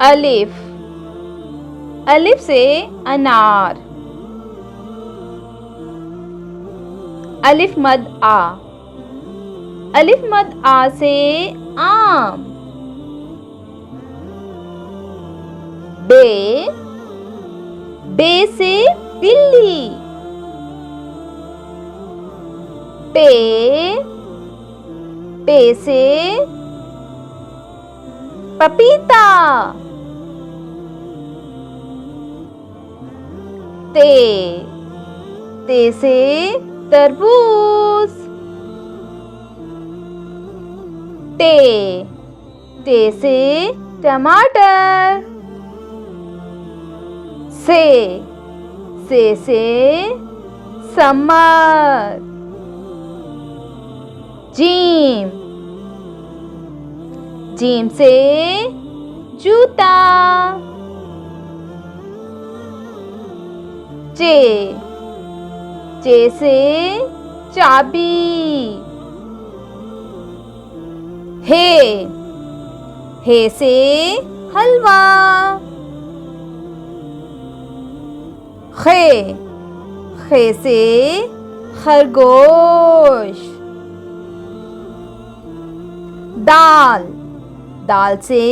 अलिफ, अलिफ से अनार। अलिफ मद आ, अलिफ मद आ से आम। बे, बे से बिल्ली। पे, पे से पपीता। ते, ते से तरबूज। टे, टे से टमाटर। से समर। जीम, जीम से जूता। चे, चे से चाबी। हे से हलवा। खे, खे से खरगोश। दाल, दाल से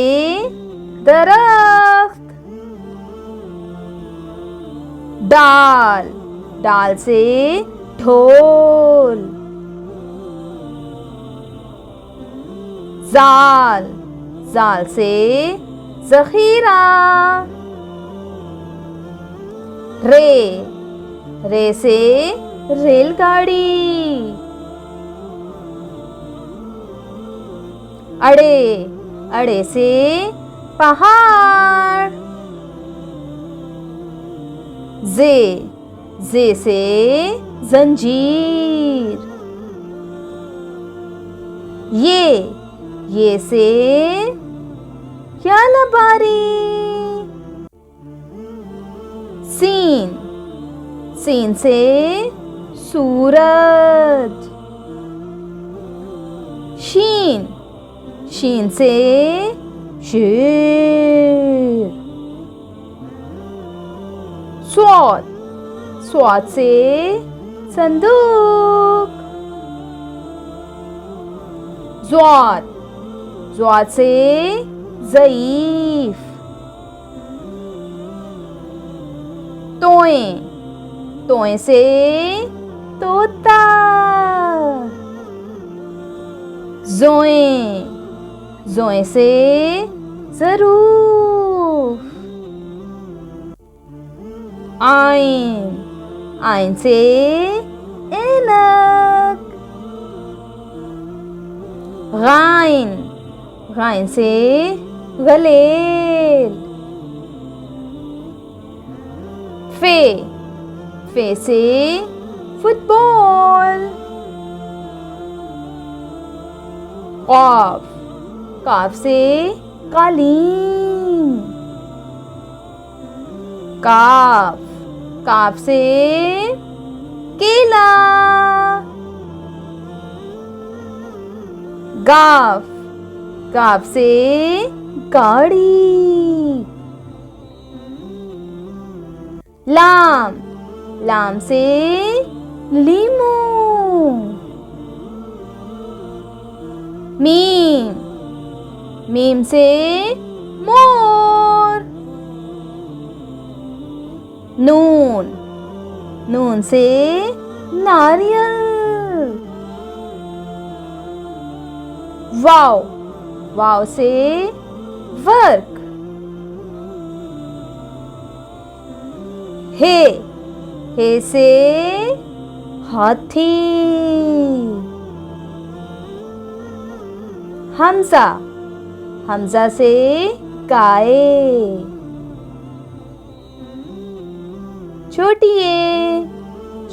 दरख्त। दाल, दाल से ढोल। जाल, जाल से ज़ख़ीरा। रे, रे से रेलगाड़ी। अड़े, अड़े से पहाड़। जे, जे से जंजीर। ये से यालबारी। सीन, सीन से सूरज। शीन, शीन से शेर। स्वाद, स्वाद से संदूक। ज़्वाद, ज़्वाद से ज़ईफ। तोए, तोए से तोता। ज़ोए, ज़ोए से ज़रूफ। आइन, आइन से ऐनक। गाइन, गाइन से गलेल। फे से फुटबॉल। क़ाफ, क़ाफ से कालीन। काफ, काफ से केला। गाफ, गाफ से गाड़ी। लाम, लाम से लीमू। मीम, मीम से मोर। नून, नून से नारियल। वाव, वाव से वर्क। हे से हाथी। हमजा, हमजा से गाय। छोटी ए,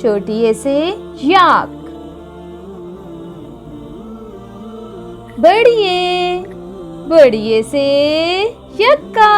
छोटी ए से याक। बड़ी ए, बड़ी ए से यक्का।